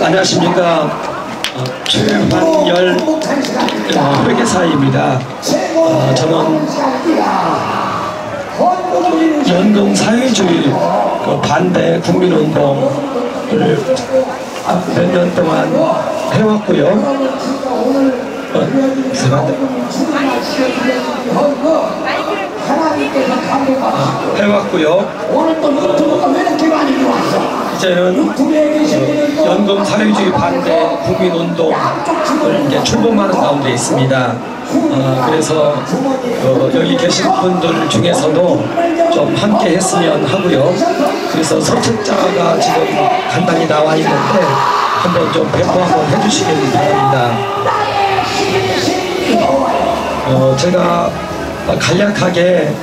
안녕하십니까. 최환열 회계사입니다. 저는 연금 사회주의 반대 국민운동을 몇 년 동안 해왔고요. 이제는 연금 사회주의 반대 국민운동을 이제 출범하는 가운데 있습니다. 그래서 여기 계신 분들 중에서도 좀 함께 했으면 하고요. 그래서 서책자가 지금 간단히 나와 있는데 한번 좀 배포 한번 해주시길 바랍니다. 제가 간략하게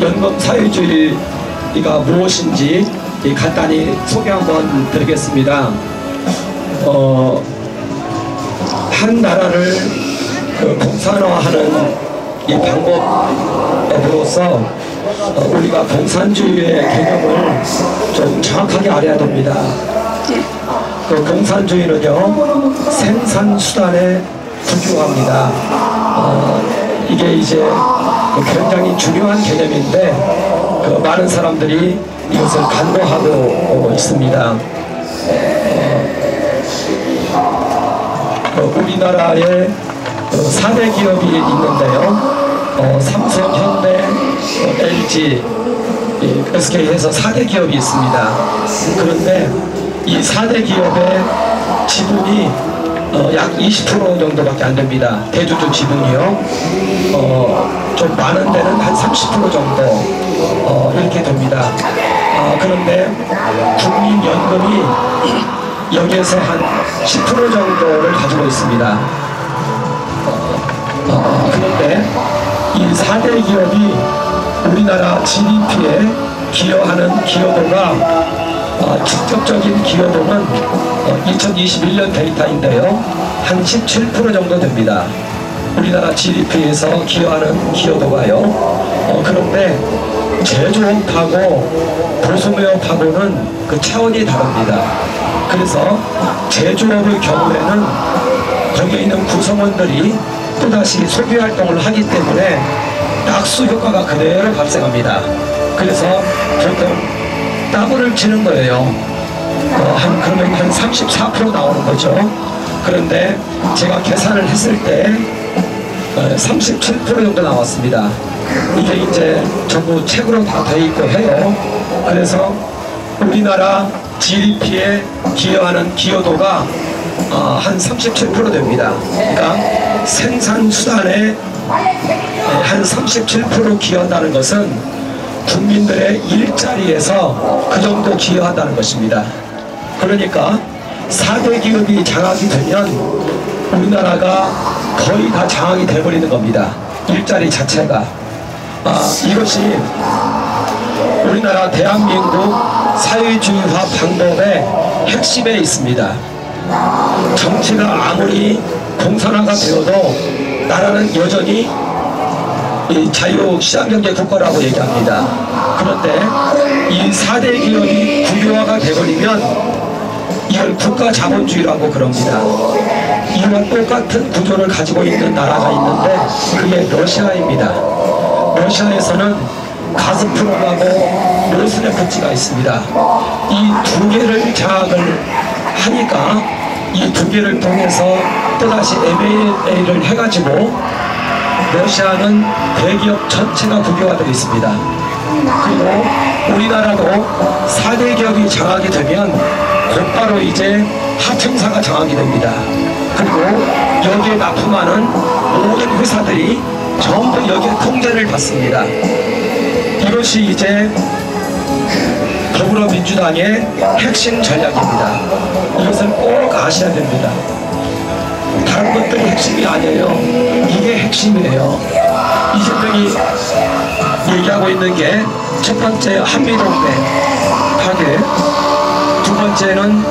연금 사회주의가 무엇인지 간단히 소개 한번 드리겠습니다. 한 나라를 공산화하는 이 방법으로서 우리가 공산주의의 개념을 좀 정확하게 알아야 됩니다. 공산주의는요, 생산수단에 불교합니다. 이게 이제 굉장히 중요한 개념인데 많은 사람들이 이것을 간과하고 있습니다. 우리나라에 4대 기업이 있는데요. 삼성, 현대, LG, SK 해서 4대 기업이 있습니다. 그런데 이 4대 기업의 지분이 약 20% 정도밖에 안 됩니다. 대주주 지분이요. 좀 많은 데는 한 30% 정도 이렇게 됩니다. 그런데 국민연금이 여기에서 한 10% 정도를 가지고 있습니다. 그런데 이 4대 기업이 우리나라 GDP에 기여하는 기여도가 직접적인 기여도는 2021년 데이터인데요, 한 17% 정도 됩니다. 우리나라 GDP에서 기여하는 기여도가요. 그런데 제조업하고 보수매업하고는 그 차원이 다릅니다. 그래서 제조업의 경우에는 거기에 있는 구성원들이 또다시 소비활동을 하기 때문에 낙수 효과가 그대로 발생합니다. 그래서 보통 따블을 치는 거예요. 그러면 한 34% 나오는 거죠. 그런데 제가 계산을 했을 때 37% 정도 나왔습니다. 이게 이제 전부 책으로 다 돼 있고 해요. 그래서 우리나라 GDP에 기여하는 기여도가 한 37% 됩니다. 그러니까 생산수단에 한 37% 기여한다는 것은 국민들의 일자리에서 그 정도 기여한다는 것입니다. 그러니까 4대 기업이 장악이 되면 우리나라가 거의 다 장악이 돼버리는 겁니다. 일자리 자체가. 이것이 우리나라 대한민국 사회주의화 방법의 핵심에 있습니다. 정치가 아무리 공산화가 되어도 나라는 여전히 자유시장경제 국가라고 얘기합니다. 그런데 이 4대 기업이 국유화가 되버리면 이걸 국가자본주의라고 그럽니다. 이와 똑같은 구조를 가지고 있는 나라가 있는데 그게 러시아입니다. 러시아에서는 가스프롬하고 로스네프트가 있습니다. 이 두 개를 장악을 하니까 이 두 개를 통해서 또다시 M&A를 해가지고 러시아는 대기업 전체가 국유화되어 있습니다. 그리고 우리나라도 4대 기업이 장악이 되면 곧바로 이제 하청사가 장악이 됩니다. 그리고 여기에 납품하는 모든 회사들이 전부 여기에 통제를 받습니다. 이것이 이제 더불어민주당의 핵심 전략입니다. 이것을 꼭 아셔야 됩니다. 다른 것들이 핵심이 아니에요. 이게 핵심이에요. 이재명이 얘기하고 있는 게 첫 번째 한미동맹 파괴, 두 번째는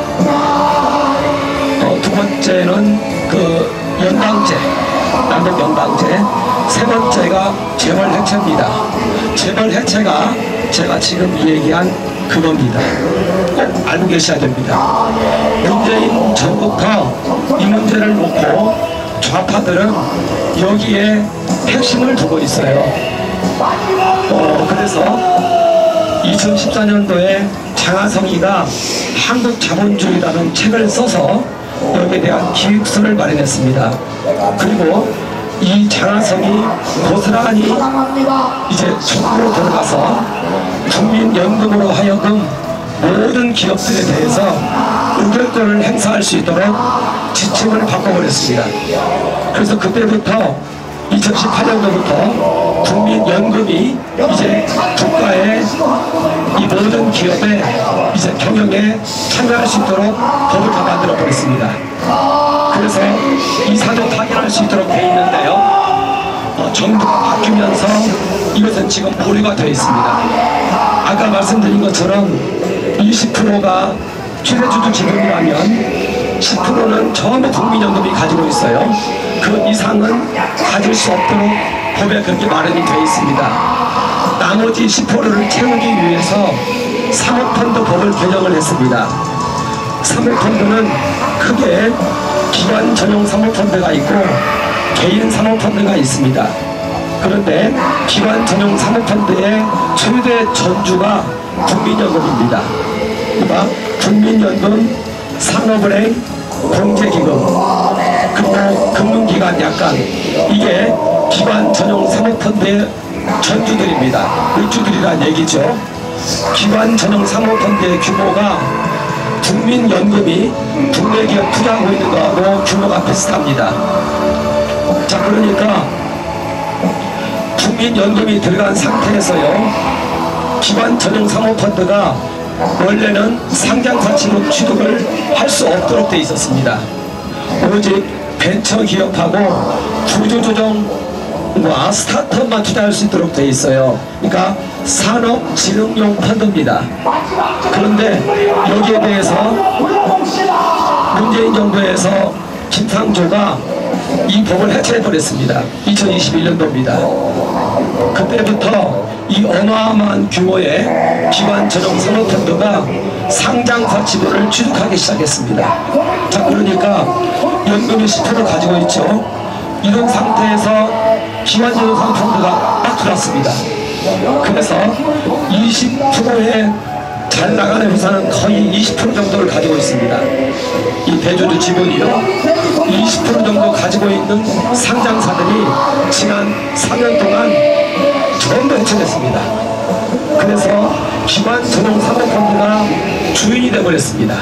그 연방제, 남북 연방제, 세 번째가 재벌 해체입니다. 재벌 해체가 제가 지금 얘기한 그겁니다. 꼭 알고 계셔야 됩니다. 문재인 전부터 이 문제를 놓고 좌파들은 여기에 핵심을 두고 있어요. 그래서 2014년도에 장하성이가 한국자본주의라는 책을 써서 여기에 대한 기획서를 마련했습니다. 그리고 이 장하성이 고스란히 이제 정부로 들어가서 국민연금으로 하여금 모든 기업들에 대해서 의결권을 행사할 수 있도록 지침을 바꿔버렸습니다. 그래서 그때부터 2018년도부터 국민연금이 이제 국가의 이 모든 기업의 이제 경영에 참여할 수 있도록 법을 다 만들어 버렸습니다. 그래서 이사도 타결할 수 있도록 되어 있는데요. 정부가 바뀌면서 이것은 지금 보류가 되어 있습니다. 아까 말씀드린 것처럼 20%가 최대주주 지분이라면 10%는 전부 국민연금이 가지고 있어요. 그 이상은 가질 수 없도록 법에 그렇게 마련이 되어 있습니다. 나머지 10%를 채우기 위해서 사모펀드 법을 개정을 했습니다. 사모펀드는 크게 기관 전용 사모펀드가 있고 개인 사모펀드가 있습니다. 그런데 기관 전용 사모펀드의 최대 전주가 국민연금입니다. 그러니까 국민연금, 산업은행, 공제기금, 그리고 금융기관 약관, 이게 기관 전용 사모펀드의 전주들입니다. 일주들이란 얘기죠. 기관 전용 사모펀드의 규모가 국민연금이 국내 기업 투자하고 있는 거하고 규모가 비슷합니다. 자, 그러니까 국민연금이 들어간 상태에서요, 기관 전용 사모펀드가 원래는 상장가치로 취득을 할 수 없도록 돼 있었습니다. 오직 벤처기업하고 구조조정과 스타트업만 투자할 수 있도록 돼 있어요. 그러니까 산업진흥용 펀드입니다. 그런데 여기에 대해서 문재인 정부에서 김상조가 이 법을 해체해버렸습니다. 2021년도입니다. 그때부터 이 어마어마한 규모의 기관 전용 사모펀드가 상장사 지분을 취득하기 시작했습니다. 자, 그러니까 연금이 10% 가지고 있죠. 이런 상태에서 기관 전용 사모펀드가 막 들어왔습니다. 그래서 20%의 잘 나가는 회사는 거의 20% 정도를 가지고 있습니다. 이 대주주 지분이요, 20% 정도 가지고 있는 상장사들이 지난 3년 동안 전부 해체됐습니다. 그래서 기관 전용 사모펀드가 주인이 되어버렸습니다.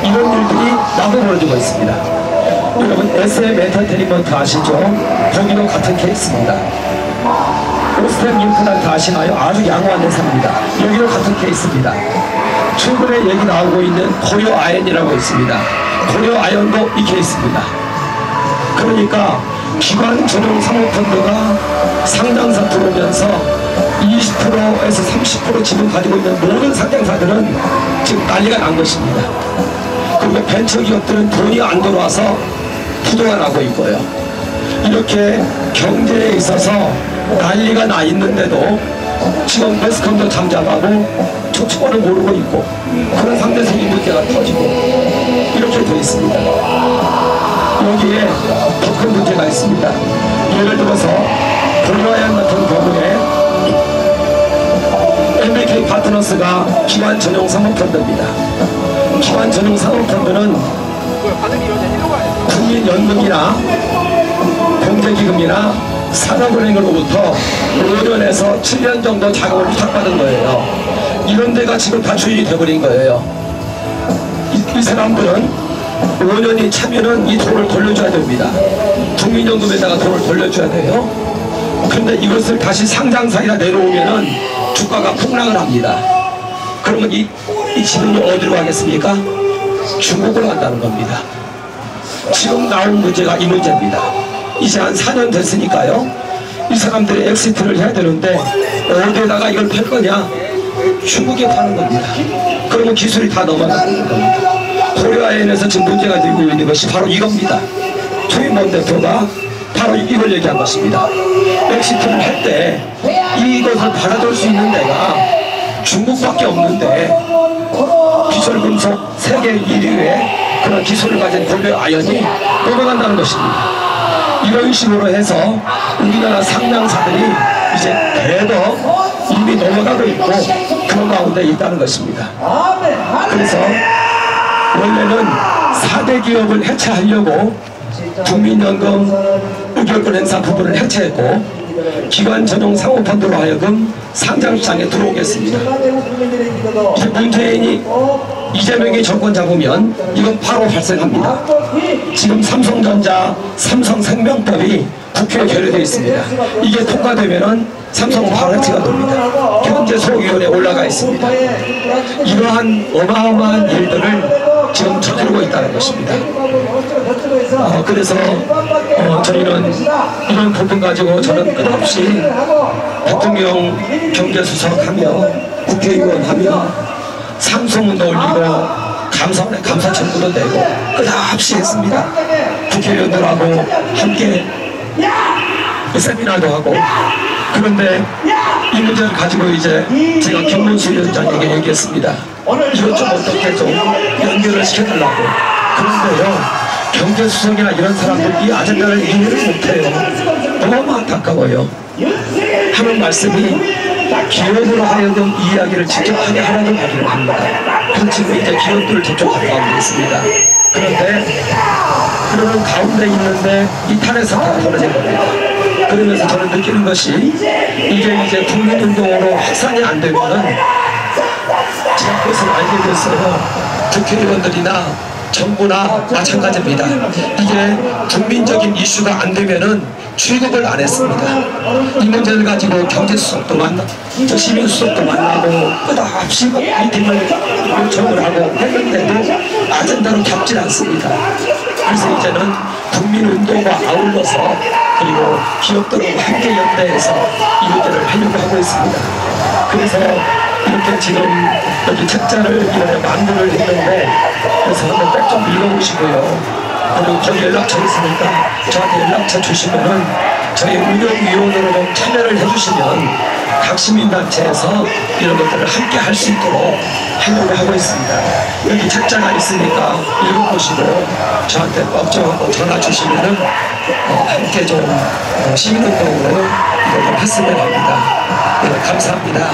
이런 일들이 나도 벌어지고 있습니다. 여러분, SM 엔터테인먼트 아시죠? 거기도 같은 케이스입니다. 오스템 임플란트 아시나요? 아주 양호한 회사입니다. 여기도 같은 케이스입니다. 최근에 얘기 나오고 있는 고려아연이라고 있습니다. 고려아연도 이 케이스입니다. 그러니까 기관 전용 사모펀드가 상장사 들어오면서 20%에서 30% 지분 가지고 있는 모든 상장사들은 지금 난리가 난 것입니다. 그리고 벤처기업들은 돈이 안 들어와서 부도가 나고 있고요. 이렇게 경제에 있어서 난리가 나 있는데도 지금 매스컴도 잠잠하고 초치권을 모르고 있고 그런 상대적인 문제가 터지고 이렇게 되어 있습니다. 여기에 더 큰 문제가 있습니다. 예를 들어서 고려아연 같은 경우에 MBK 파트너스가 기관 전용 사모펀드입니다. 기관 전용 사모펀드는 국민연금이나 공제기금이나 산업은행으로부터 5년에서 7년 정도 작업을 부탁받은 거예요. 이런 데가 지금 다 주인이 돼버린 거예요. 이 사람들은 5년이 차면은 이 돈을 돌려줘야 됩니다. 국민연금에다가 돈을 돌려줘야 돼요. 그런데 이것을 다시 상장사에다 내려오면은 주가가 폭락을 합니다. 그러면 이 지분이 어디로 가겠습니까? 중국으로 간다는 겁니다. 지금 나온 문제가 이 문제입니다. 이제 한 4년 됐으니까요. 이 사람들이 엑시트를 해야 되는데 어디에다가 이걸 팔 거냐? 중국에 파는 겁니다. 그러면 기술이 다 넘어가는 겁니다. 고려아연에서 지금 문제가 되고 있는 것이 바로 이겁니다. 최인원 대표가 바로 이걸 얘기한 것입니다. 엑시트를 할 때 이것을 받아줄 수 있는 데가 중국밖에 없는데 기술금속 세계 1위의 그런 기술을 가진 골드 아연이 넘어간다는 것입니다. 이런 식으로 해서 우리나라 상명사들이 이제 대거 이미 넘어가고 있고 그런 가운데 있다는 것입니다. 그래서 원래는 4대 기업을 해체하려고 국민연금 의결권 행사 부분을 해체했고 기관 전용 상호펀드로 하여금 상장시장에 들어오겠습니다. 이제 문재인이 이재명이 정권 잡으면 이건 바로 발생합니다. 지금 삼성전자, 삼성생명법이 국회에 결의되어 있습니다. 이게 통과되면은 삼성은 바로 해체가 됩니다. 경제소득위원회에 올라가 있습니다. 이러한 어마어마한 일들을 지금 저지르고 있다는 것입니다. 그래서 저희는 이런 부분 가지고 저는 끝없이 대통령 경제수석하며 국회의원 하며 상소문도 올리고 감사 청구도 내고 끝없이 했습니다. 국회의원들하고 함께 세미나도 하고. 그런데 이 문제를 가지고 이제 제가 김문수 위원장에게 얘기했습니다. 이것 좀 어떻게 좀 연결을 시켜달라고. 그런데요, 경제수석이나 이런 사람들 이 아젠다를 이해를 못해요. 너무 안타까워요. 하는 말씀이 기업으로 하여금 이야기를 직접 하게 하라고 하기로 합니다. 그래서 지금 이제 기업들을 접촉하는 가운데 있습니다. 그런데 그러는 가운데 있는데 이 탄핵 사태가 벌어진 겁니다. 그러면서 저는 느끼는 것이 이게 이제 국민운동으로 확산이 안 되면은 제가 그것을 알게 됐어요. 국회의원들이나 정부나 마찬가지입니다. 이게 국민적인 이슈가 안 되면은 출국을 안 했습니다. 이 문제를 가지고 경제수석도 만나고 시민수석도 만나고 끝없이 미팅을 요청을 하고 했는데도 아젠다로 잡질 않습니다. 그래서 이제는 국민운동과 아울러서 그리고 기업들하고 함께 연대해서 이 문제를 하려고 하고 있습니다. 그래서 이렇게 지금 여기 책자를 이번에 만들을 했는데 그래서 한번 딱 좀 읽어보시고요. 그리고 거기 연락처 있으니까 저한테 연락처 주시면은 저희 운영위원으로 좀 참여를 해주시면 각 시민단체에서 이런 것들을 함께 할 수 있도록 하려고 하고 있습니다. 여기 책자가 있으니까 읽어보시고 저한테 꼭 좀 전화 주시면은 함께 좀 시민운동으로 이걸 좀 했으면 합니다. 감사합니다.